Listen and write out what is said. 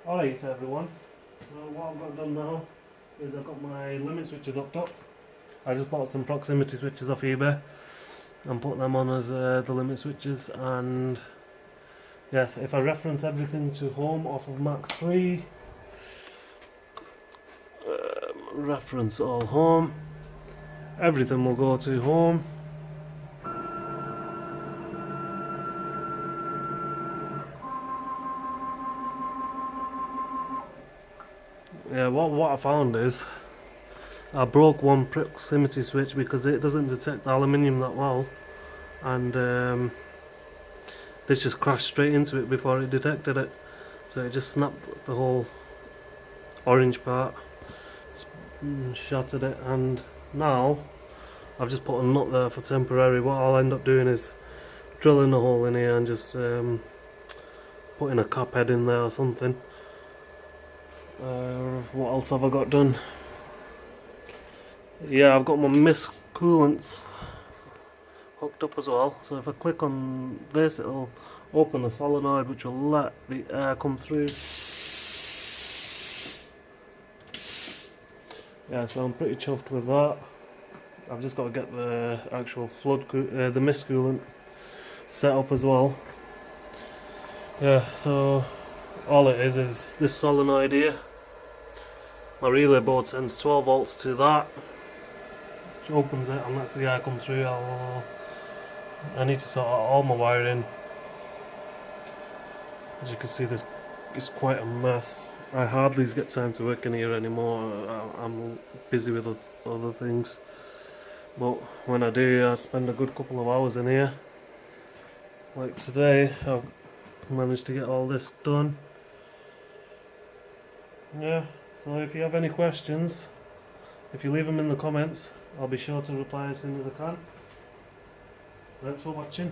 Alright everyone, so what I've got done now is I've got my limit switches hooked up. I just bought some proximity switches off eBay and put them on as the limit switches, and yes, if I reference everything to home off of Mark 3, reference all home, everything will go to home. Yeah, what I found is I broke one proximity switch because it doesn't detect aluminium that well, and this just crashed straight into it before it detected it, so it just snapped the whole orange part, shattered it, and now I've just put a nut there for temporary. What I'll end up doing is drilling a hole in here and just putting a cap head in there or something. What else have I got done? Yeah, I've got my mist coolant hooked up as well, so if I click on this it'll open a solenoid which will let the air come through. Yeah, so I'm pretty chuffed with that. I've just got to get the actual the mist coolant set up as well. Yeah, so all it is this solenoid here. My relay board sends 12 volts to that, which opens it and lets the air come through. I need to sort out all my wiring. As you can see, this is quite a mess. I hardly get time to work in here anymore. I'm busy with other things, but when I do, I spend a good couple of hours in here. Like today, I've managed to get all this done. Yeah, so if you have any questions, if you leave them in the comments, I'll be sure to reply as soon as I can. Thanks for watching.